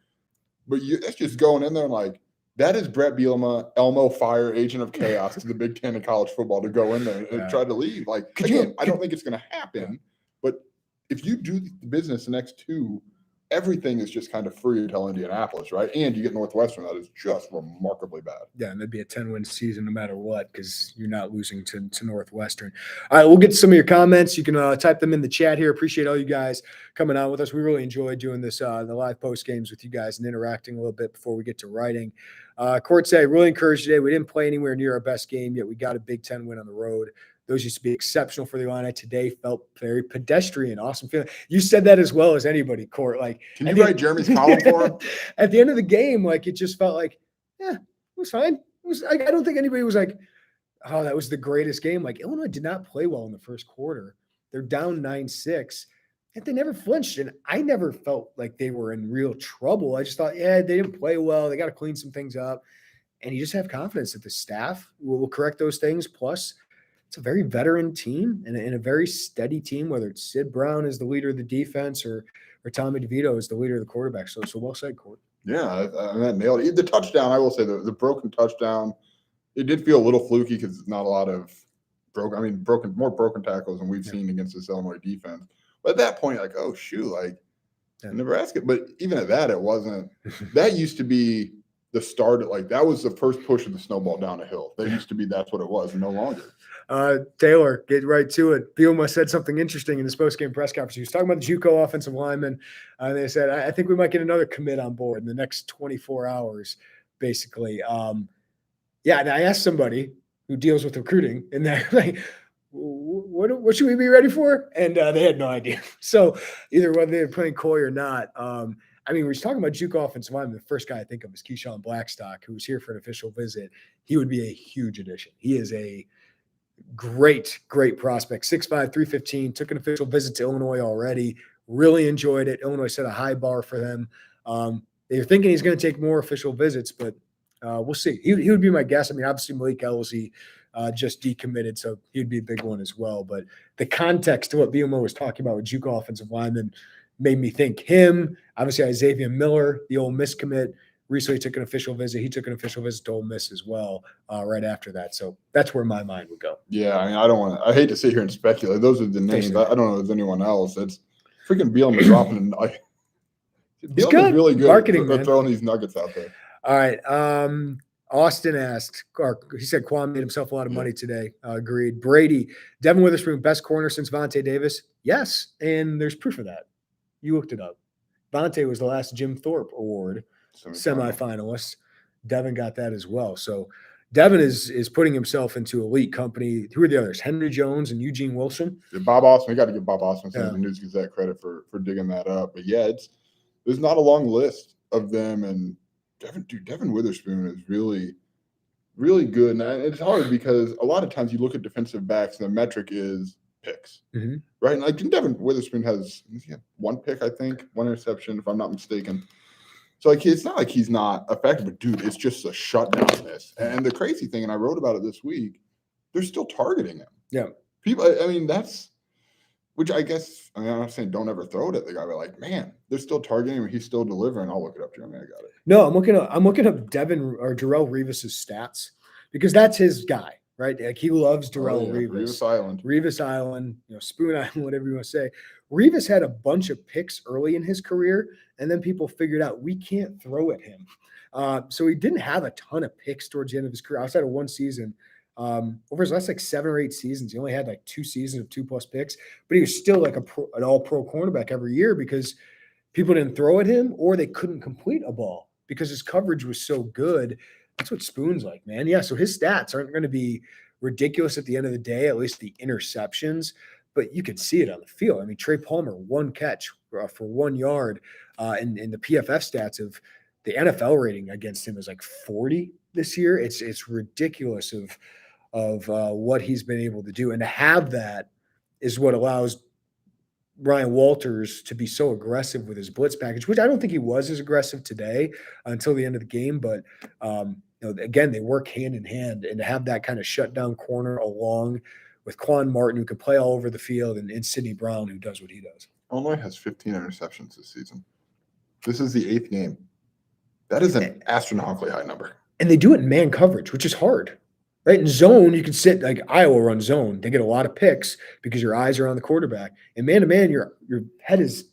But it's just going in there and like that is Brett Bielema, Elmo Fire, agent of chaos to the Big Ten in college football to go in there and try to leave. Like I don't think it's going to happen. But if you do the business the next two, everything is just kind of free until Indianapolis, right? And you get Northwestern, that is just remarkably bad. Yeah, and that'd be a 10-win season no matter what because you're not losing to Northwestern. All right, we'll get to some of your comments. You can type them in the chat here. Appreciate all you guys coming on with us. We really enjoy doing this, the live post games with you guys and interacting a little bit before we get to writing. Court said, really encouraged today. We didn't play anywhere near our best game, yet we got a Big Ten win on the road. Those used to be exceptional for the Illini. Today felt very pedestrian. Awesome feeling. You said that as well as anybody, Court. Like, can you write Jeremy's column for him? At the end of the game, like it just felt like, yeah, it was fine. It was. I don't think anybody was like, oh, that was the greatest game. Like Illinois did not play well in the first quarter. They're down 9-6, and they never flinched. And I never felt like they were in real trouble. I just thought, yeah, they didn't play well. They got to clean some things up. And you just have confidence that the staff will correct those things. Plus, it's a very veteran team and a very steady team, whether it's Sid Brown as the leader of the defense or Tommy DeVito as the leader of the quarterback. So well said, Court. Yeah, that nailed it. The touchdown, I will say, the broken touchdown, it did feel a little fluky because it's not a lot of more broken tackles than we've seen against this Illinois defense. But at that point, like, oh, shoot, like Nebraska. But even at that, it wasn't. That used to be the start. Like, that was the first push of the snowball down a hill. That used to be that's what it was, and no longer. Taylor, get right to it. Bielema said something interesting in his post-game press conference. He was talking about the JUCO offensive lineman. They said, I think we might get another commit on board in the next 24 hours, basically. And I asked somebody who deals with recruiting, and they're like, what should we be ready for? And they had no idea. So either whether they're playing Coy or not, when we're talking about JUCO offensive lineman, the first guy I think of is Keyshawn Blackstock, who was here for an official visit. He would be a huge addition. He is a great prospect. 6'5", 315, took an official visit to Illinois already. Really enjoyed it. Illinois set a high bar for them. They're thinking he's going to take more official visits, but we'll see. He would be my guess. Obviously Malik Elzy just decommitted, so he'd be a big one as well. But the context to what Bielema was talking about with JUCO offensive linemen made me think him. Obviously Xavier Miller, the Ole Miss commit, recently took an official visit. He took an official visit to Ole Miss as well right after that. So that's where my mind would go. Yeah, I hate to sit here and speculate. Those are the names. I don't know if there's anyone else. It's freaking Bielema dropping. Bielema's really good marketing, at throwing these nuggets out there. All right. Austin asked, or he said Quan made himself a lot of money today. Agreed. Brady, Devin Witherspoon, best corner since Vontae Davis? Yes, and there's proof of that. You looked it up. Vontae was the last Jim Thorpe Award semifinalist. Devin got that as well. So Devin is putting himself into elite company. Who are the others? Henry Jones and Eugene Wilson. Yeah, Bob Osman. We got to give Bob Osman the News Gazette credit for digging that up. But yeah, there's not a long list of them. And Devin Witherspoon is really, really good. And it's hard because a lot of times you look at defensive backs and the metric is picks, right? And like Devin Witherspoon has one pick, I think, one interception, if I'm not mistaken. So, like, it's not like he's not effective, but, dude, it's just a shutdown miss. And the crazy thing, and I wrote about it this week, they're still targeting him. Yeah. People, which I guess, I'm not saying don't ever throw it at the guy, but, like, man, they're still targeting him. He's still delivering. I'll look it up, Jeremy. I got it. No, I'm looking up Devin or Darrelle Revis's stats because that's his guy, right? Like, he loves Darrelle Revis. Revis Island, Spoon Island, whatever you want to say. Revis had a bunch of picks early in his career, and then people figured out we can't throw at him. So he didn't have a ton of picks towards the end of his career outside of one season Over his last like 7 or 8 seasons, he only had like 2 seasons of 2+ picks, but he was still like an all-pro cornerback every year because people didn't throw at him or they couldn't complete a ball because his coverage was so good. That's what Spoon's like, man. Yeah, so his stats aren't going to be ridiculous at the end of the day, at least the interceptions, but you can see it on the field. I mean, Trey Palmer, 1 catch for 1 yard, and the PFF stats of the NFL rating against him is like 40 this year. It's ridiculous of what he's been able to do, and to have that is what allows Ryan Walters to be so aggressive with his blitz package, which I don't think he was as aggressive today until the end of the game. But again, they work hand in hand, and to have that kind of shutdown corner along with Quan Martin, who can play all over the field, and Sidney Brown, who does what he does. Illinois has 15 interceptions this season. This is the 8th game. That is an astronomically high number. And they do it in man coverage, which is hard. Right? In zone, you can sit like Iowa run zone. They get a lot of picks because your eyes are on the quarterback. And man-to-man, your head is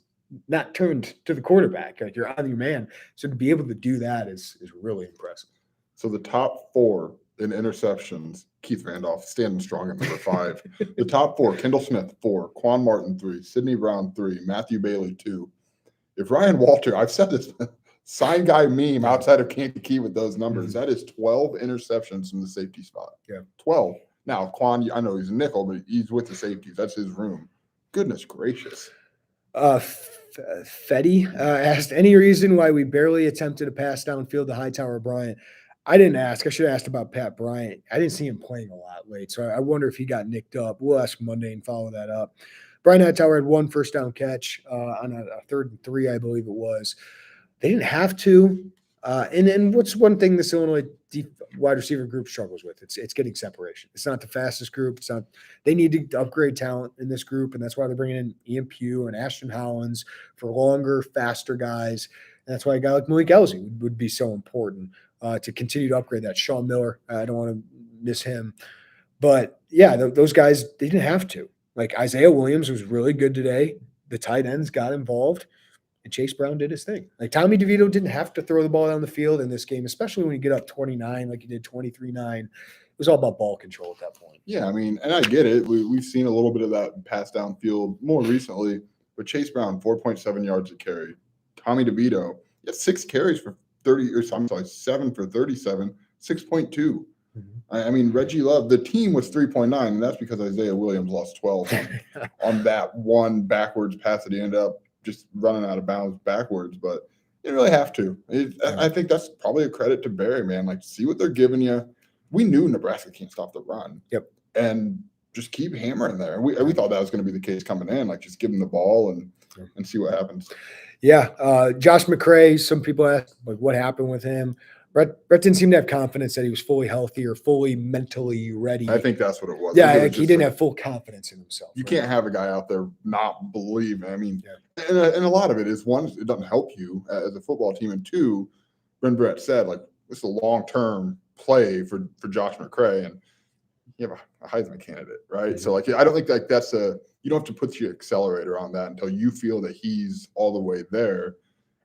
not turned to the quarterback. Like you're on your man. So to be able to do that is really impressive. So the top 4 in interceptions, Keith Randolph standing strong at number 5. The top 4, Kendall Smith, 4, Quan Martin, 3, Sidney Brown, 3, Matthew Bailey, 2. If Ryan Walter, I've said this, sign guy meme outside of Kankakee with those numbers, that is 12 interceptions from the safety spot. Yeah. 12. Now, Quan, I know he's a nickel, but he's with the safeties. That's his room. Goodness gracious. Fetty asked, any reason why we barely attempted a pass downfield to Hightower Bryant? I didn't ask. I should have asked about Pat Bryant. I didn't see him playing a lot late, so I wonder if he got nicked up. We'll ask Monday and follow that up. Brian Hightower had 1 first down catch on a 3rd and 3, I believe it was. They didn't have to. And then what's one thing this Illinois wide receiver group struggles with? It's getting separation. It's not the fastest group. It's not. They need to upgrade talent in this group, and that's why they're bringing in Ian Pugh and Ashton Hollins for longer, faster guys. And that's why a guy like Malik Elsie would be so important to continue to upgrade that. Sean Miller, I don't want to miss him. But, yeah, those guys, they didn't have to. Like Isaiah Williams was really good today. The tight ends got involved. And Chase Brown did his thing. Like Tommy DeVito didn't have to throw the ball down the field in this game, especially when you get up 29, like he did 23-9. It was all about ball control at that point. Yeah, I mean, and I get it. We've seen a little bit of that pass downfield more recently. But Chase Brown, 4.7 yards a carry. Tommy DeVito, he had 6 carries for 30, or I'm sorry, 7 for 37, 6.2. Mm-hmm. I mean, Reggie Love, the team was 3.9, and that's because Isaiah Williams lost 12 on that one backwards pass that he ended up just running out of bounds backwards, but you didn't really have to. I think that's probably a credit to Barry, man. Like, see what they're giving you. We knew Nebraska can't stop the run. Yep. And just keep hammering there. We thought that was going to be the case coming in, like just give them the ball and see what happens. Yeah. Josh McCray, some people ask, like, what happened with him? Brett didn't seem to have confidence that he was fully healthy or fully mentally ready. I think that's what it was. Yeah, like he didn't have full confidence in himself. You can't have a guy out there not believe. I mean, and a lot of it is, one, it doesn't help you as a football team, and 2, Brett said, like, this is a long-term play for Josh McCray, and you have a Heisman candidate, right? Mm-hmm. So, like, I don't think like that's you don't have to put your accelerator on that until you feel that he's all the way there,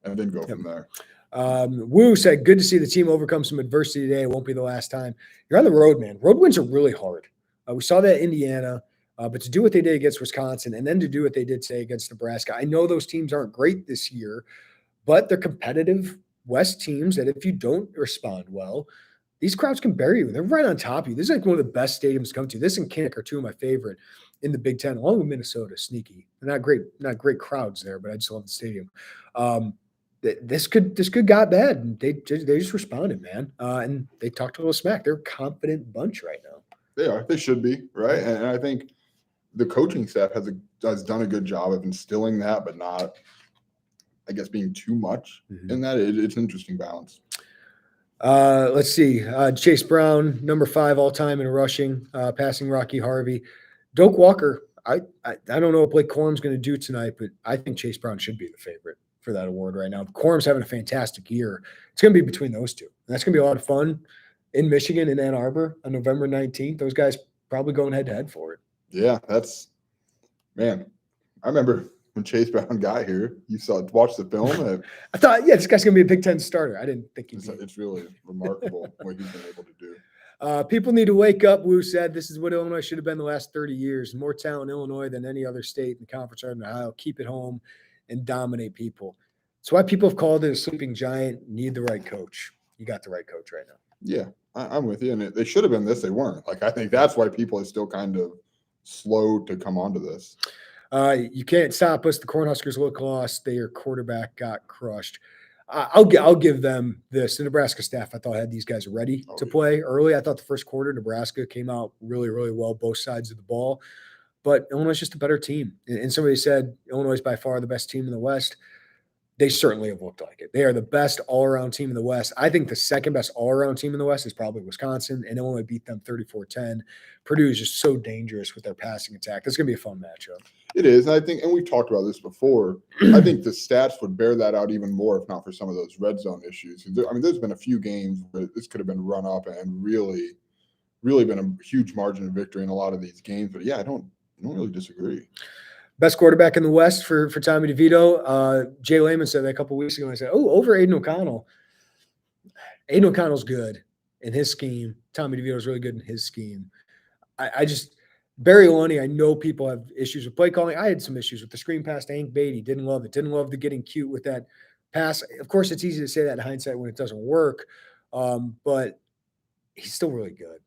and then go from there. Wu said, good to see the team overcome some adversity today. It won't be the last time. You're on the road, man. Road wins are really hard. We saw that in Indiana, but to do what they did against Wisconsin and then to do what they did today against Nebraska, I know those teams aren't great this year, but they're competitive West teams that if you don't respond well, these crowds can bury you. They're right on top of you. This is like one of the best stadiums to come to. This and Kinnick are 2 of my favorite in the Big Ten, along with Minnesota. Sneaky. They're not great crowds there, but I just love the stadium. This could got bad. And they just responded, man. And they talked a little smack. They're a confident bunch right now. They are. They should be, right? And I think the coaching staff has done a good job of instilling that, but not, I guess, being too much in that. It's an interesting balance. Let's see. Chase Brown, number 5 all time in rushing, passing Rocky Harvey. Doak Walker. I don't know what Blake Corum's going to do tonight, but I think Chase Brown should be the favorite for that award right now. Corum's having a fantastic year. It's going to be between those 2. And that's going to be a lot of fun in Michigan, in Ann Arbor on November 19th. Those guys probably going head-to-head for it. Yeah, man, I remember when Chase Brown got here, watched the film. I thought, this guy's going to be a Big Ten starter. I didn't think it's really remarkable what he's been able to do. People need to wake up, Wu said. This is what Illinois should have been the last 30 years. More talent in Illinois than any other state in the conference right now. Keep it home and dominate people. That's why people have called it a sleeping giant. Need the right coach. You got the right coach right now. Yeah, I'm with you. And they should have been this. They weren't. Like, I think that's why people are still kind of slow to come onto this. You can't stop us. The Cornhuskers look lost. Their quarterback got crushed. I'll give them this. The Nebraska staff, I thought, had these guys ready to play early. I thought the first quarter, Nebraska came out really, really well, both sides of the ball. But Illinois is just a better team. And somebody said Illinois is by far the best team in the West. They certainly have looked like it. They are the best all-around team in the West. I think the second best all-around team in the West is probably Wisconsin, and Illinois beat them 34-10. Purdue is just so dangerous with their passing attack. That's going to be a fun matchup. It is. And I think, and we've talked about this before, I think the stats would bear that out even more if not for some of those red zone issues. I mean, there's been a few games where this could have been run up and really been a huge margin of victory in a lot of these games. But yeah, I don't really disagree. Best quarterback in the West for Tommy DeVito. Jay Lehman said that a couple of weeks ago. I said, over Aiden O'Connell. Aiden O'Connell's good in his scheme. Tommy DeVito's really good in his scheme. Barry Illini, I know people have issues with play calling. I had some issues with the screen pass to Hank Beatty. Didn't love it. Didn't love the getting cute with that pass. Of course, it's easy to say that in hindsight when it doesn't work, but he's still really good.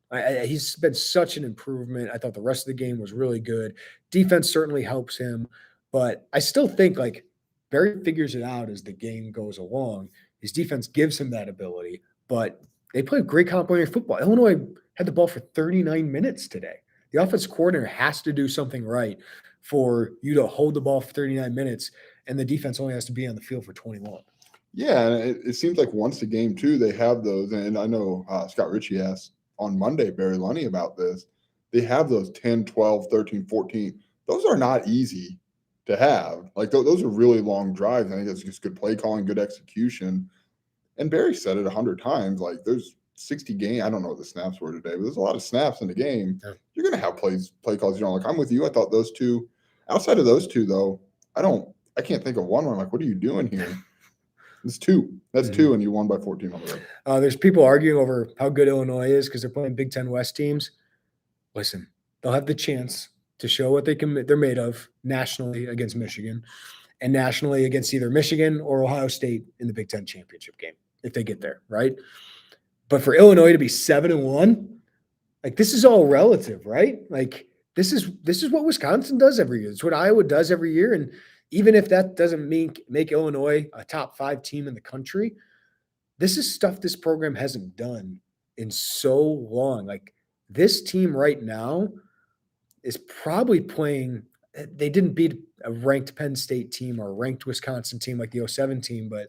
He's been such an improvement. I thought the rest of the game was really good. Defense certainly helps him, but I still think like Barry figures it out as the game goes along. His defense gives him that ability, but they play great complementary football. Illinois had the ball for 39 minutes today. The offensive coordinator has to do something right for you to hold the ball for 39 minutes, and the defense only has to be on the field for 21. Yeah, and it seems like once a game, too, they have those. And I know Scott Ritchie asked on Monday, Barry Lunny, about this. They have those 10, 12, 13, 14. Those are not easy to have. Like, those are really long drives. I think that's just good play calling, good execution. And Barry said it 100 times. Like, there's 60 games. I don't know what the snaps were today, but there's a lot of snaps in the game. Yeah. You're going to have play calls. Like, I'm with you. I thought those two, outside of those two, though, I can't think of one where I'm like, what are you doing here? It's two. That's two, and you won by 14 on the road. There's people arguing over how good Illinois is because they're playing Big Ten West teams. Listen, they'll have the chance to show what they're made of nationally against Michigan and nationally against either Michigan or Ohio State in the Big Ten championship game if they get there, right? But for Illinois to be 7-1, like this is all relative, right? Like this is what Wisconsin does every year. It's what Iowa does every year, and even if that doesn't make Illinois a top 5 team in the country, this is stuff this program hasn't done in so long. Like this team right now is probably playing – they didn't beat a ranked Penn State team or a ranked Wisconsin team like the 2007 team, but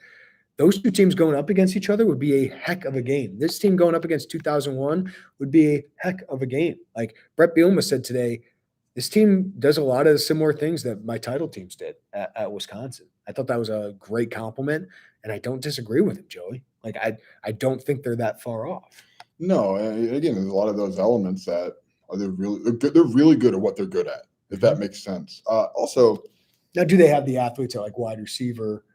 those two teams going up against each other would be a heck of a game. This team going up against 2001 would be a heck of a game. Like Brett Bielema said today, this team does a lot of similar things that my title teams did at Wisconsin. I thought that was a great compliment, and I don't disagree with him, Joey. Like I don't think they're that far off. No, again, there's a lot of those elements that they're really good at what they're good at, if that makes sense. Also, now, do they have the athletes at like wide receiver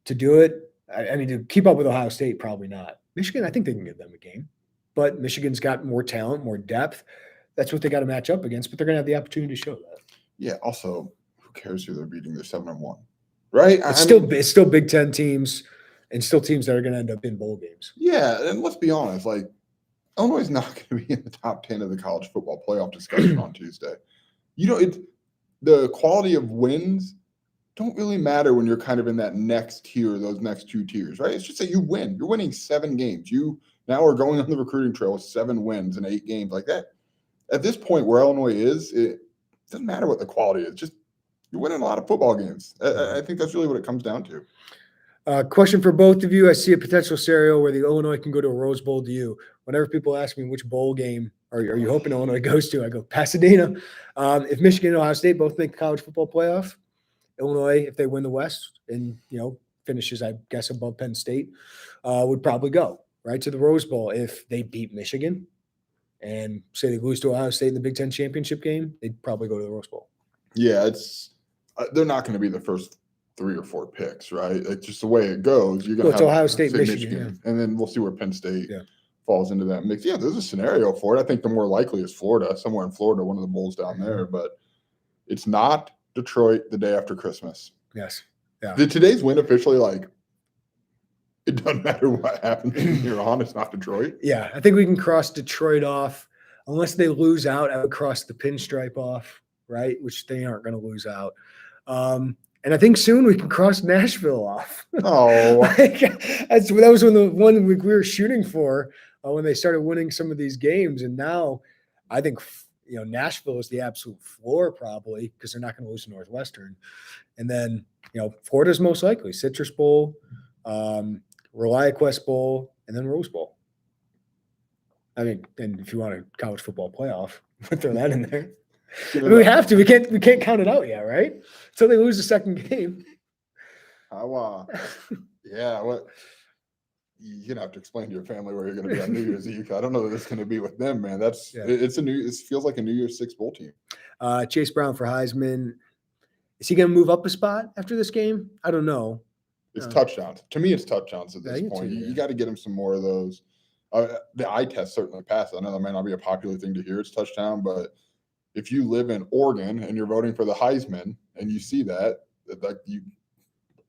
to do it? I mean, to keep up with Ohio State, probably not. Michigan, I think they can give them a game, but Michigan's got more talent, more depth. That's what they got to match up against, but they're going to have the opportunity to show that. Yeah. Also, who cares who they're beating? They're 7-1, right? It's still Big Ten teams and still teams that are going to end up in bowl games. Yeah, and let's be honest, like Illinois is not going to be in the top 10 of the college football playoff discussion on Tuesday. The quality of wins don't really matter when you're kind of in that next tier, those next 2 tiers, right? It's just that you win. You're winning 7 games. You now are going on the recruiting trail with 7 wins in 8 games like that. At this point where Illinois is, it doesn't matter what the quality is. Just you're winning a lot of football games. I think that's really what it comes down to. Question for both of you. I see a potential scenario where the Illinois can go to a Rose Bowl. Do you? Whenever people ask me which bowl game are you hoping Illinois goes to, I go Pasadena. If Michigan and Ohio State both make the college football playoff, Illinois, if they win the West and finishes, I guess, above Penn State, would probably go right to the Rose Bowl. If they beat Michigan and say they lose to Ohio State in the Big Ten championship game, they'd probably go to the Rose Bowl. Yeah, they're not going to be the first 3 or 4 picks, right? It's just the way it goes. You're going to have Ohio State, Michigan, and then we'll see where Penn State falls into that mix. Yeah, there's a scenario for it. I think the more likely is Florida, somewhere in Florida, one of the bowls down there. But it's not Detroit the day after Christmas. Yes. Yeah. Did today's win officially, like, it doesn't matter what happens from here on, it's not Detroit? Yeah, I think we can cross Detroit off. Unless they lose out, I would cross the pinstripe off, right? Which they aren't going to lose out. And I think soon we can cross Nashville off. Oh, that was one we were shooting for when they started winning some of these games. And now I think, Nashville is the absolute floor probably because they're not going to lose to Northwestern. And then, Florida's most likely Citrus Bowl, ReliaQuest Bowl, and then Rose Bowl. I mean, and if you want a college football playoff, throw that in there. I mean, we have to. We can't count it out yet, right? Until they lose the second game. Yeah. What you're gonna have to explain to your family where you're gonna be on New Year's Eve. I don't know that it's gonna be with them, man. It feels like a New Year's Six bowl team. Chase Brown for Heisman. Is he gonna move up a spot after this game? I don't know. It's touchdowns. To me, it's touchdowns at this point. You got to get him some more of those. The eye test certainly passes. I know that might not be a popular thing to hear. It's touchdown, but if you live in Oregon and you're voting for the Heisman and you see that,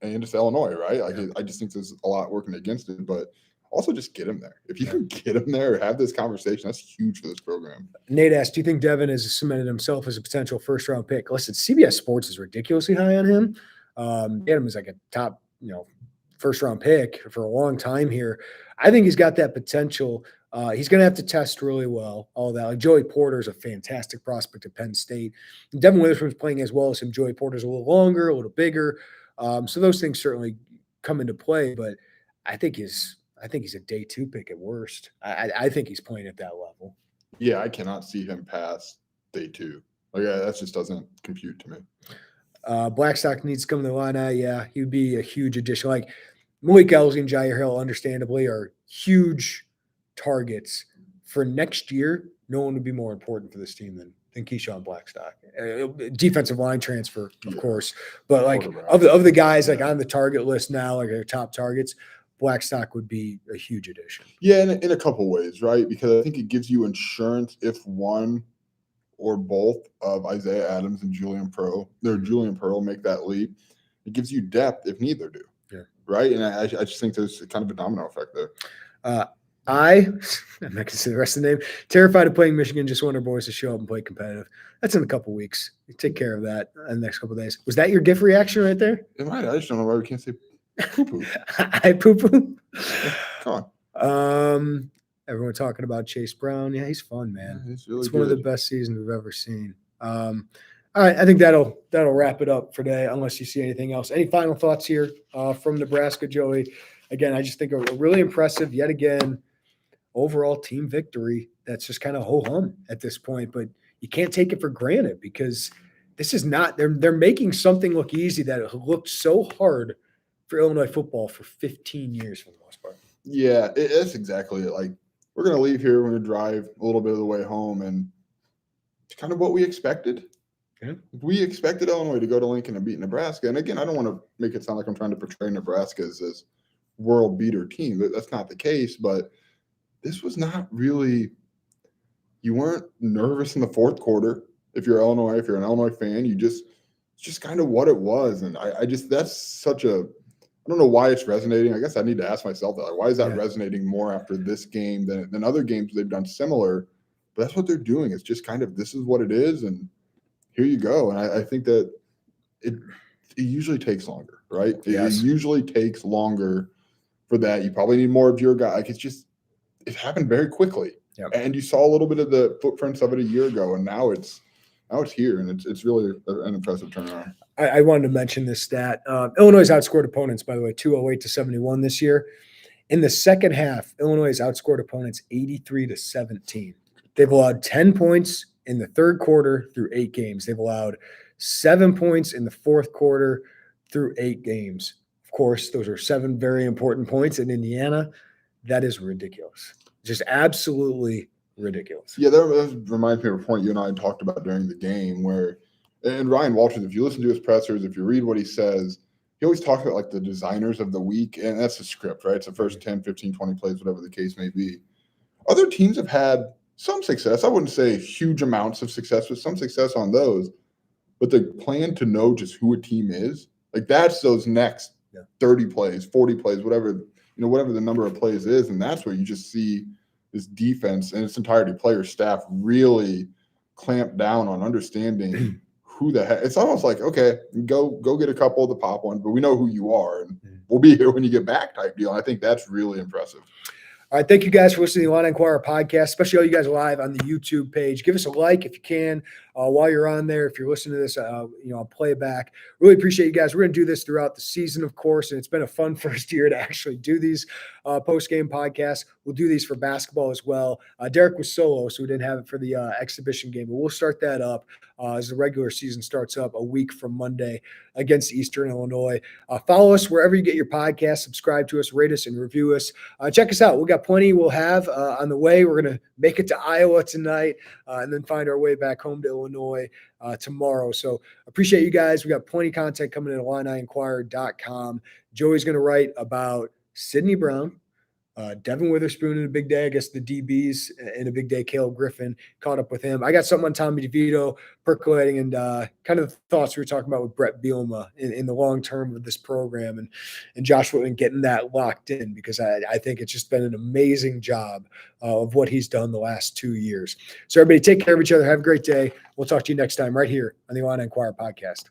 and it's Illinois, right? I just think there's a lot working against it, but also just get him there. If you can get him there or have this conversation, that's huge for this program. Nate asked, do you think Devin has cemented himself as a potential first-round pick? Listen, CBS Sports is ridiculously high on him. They had him as like a top, first-round pick for a long time here. I think he's got that potential. He's going to have to test really well, all that. Like Joey Porter is a fantastic prospect at Penn State. Devin Witherspoon's playing as well as him. Joey Porter's a little longer, a little bigger. So those things certainly come into play, but I think he's a day 2 pick at worst. I think he's playing at that level. Yeah, I cannot see him past day 2. That just doesn't compute to me. Blackstock needs to come to the line. Yeah, he would be a huge addition. Like Malik Elsie and Jair Hill, understandably, are huge targets for next year. No one would be more important for this team than Keyshawn Blackstock. Defensive line transfer, of course, but like of the guys like on the target list now, like their top targets, Blackstock would be a huge addition. Yeah, in a couple ways, right? Because I think it gives you insurance if one or both of Isaiah Adams and Julian Pearl make that leap. It gives you depth if neither do. Yeah. Right. And I just think there's kind of a domino effect there. I'm not going to say the rest of the name. Terrified of playing Michigan. Just want our boys to show up and play competitive. That's in a couple weeks. Take care of that in the next couple of days. Was that your GIF reaction right there? It might. I just don't know why we can't say poo-poo. I poo-poo. Come on. Everyone talking about Chase Brown. Yeah, he's fun, man. Yeah, he's really it's good. one of the best seasons we've ever seen. All right, I think that'll wrap it up for today, unless you see anything else. Any final thoughts here from Nebraska, Joey? Again, I just think a really impressive, yet again, overall team victory. That's just kind of ho-hum at this point, but you can't take it for granted because this is not – they're making something look easy that looked so hard for Illinois football for 15 years for the most part. Yeah, it's exactly it. Like, we're going to leave here. We're going to drive a little bit of the way home, and it's kind of what we expected. Yeah. We expected Illinois to go to Lincoln and beat Nebraska. And again, I don't want to make it sound like I'm trying to portray Nebraska as this world beater team. That's not the case, but this was not really – you weren't nervous in the fourth quarter. If you're Illinois, if you're an Illinois fan, it's just kind of what it was. And I just – that's such a – I don't know why it's resonating. I guess I need to ask myself that. Like, why is that resonating more after this game than other games they've done similar? But that's what they're doing. It's just kind of this is what it is, and here you go. And I think that it usually takes longer, right? It usually takes longer for that. You probably need more of your guy. Like, it happened very quickly. Yep. And you saw a little bit of the footprints of it a year ago, and now it's here, and it's really an impressive turnaround. I wanted to mention this stat. Illinois has outscored opponents, by the way, 208-71 this year. In the second half, Illinois has outscored opponents 83-17. They've allowed 10 points in the third quarter through 8 games. They've allowed 7 points in the fourth quarter through 8 games. Of course, those are 7 very important points in Indiana. That is ridiculous. Just absolutely ridiculous. Yeah, that reminds me of a point you and I talked about during the game where – and Ryan Walters, if you listen to his pressers, if you read what he says, he always talks about like the designers of the week, and that's the script, right? It's the first 10, 15, 20 plays, whatever the case may be. Other teams have had some success. I wouldn't say huge amounts of success, but some success on those. But the plan to know just who a team is, like that's those next 30 plays, 40 plays, whatever the number of plays is. And that's where you just see this defense and its entirety, player staff, really clamp down on understanding who the heck. It's almost like, okay, go get a couple of the pop ones, but we know who you are, and we'll be here when you get back type deal. And I think that's really impressive. All right, thank you guys for listening to the Illini Inquirer podcast, especially all you guys live on the YouTube page. Give us a like if you can while you're on there. If you're listening to this, on playback. Really appreciate you guys. We're going to do this throughout the season, of course, and it's been a fun first year to actually do these post-game podcasts. We'll do these for basketball as well. Derek was solo, so we didn't have it for the exhibition game, but we'll start that up as the regular season starts up a week from Monday against Eastern Illinois. Follow us wherever you get your podcast. Subscribe to us, rate us, and review us. Check us out. We got plenty we'll have on the way. We're going to make it to Iowa tonight and then find our way back home to Illinois tomorrow. So appreciate you guys. We got plenty of content coming in at IlliniInquirer.com. Joey's going to write about Sidney Brown, Devin Witherspoon in a big day. I guess the DBs in a big day. Caleb Griffin caught up with him. I got something on Tommy DeVito percolating and kind of the thoughts we were talking about with Brett Bielema in the long term of this program and Josh Whitman getting that locked in, because I think it's just been an amazing job of what he's done the last 2 years. So everybody take care of each other. Have a great day. We'll talk to you next time right here on the Illini Inquirer podcast.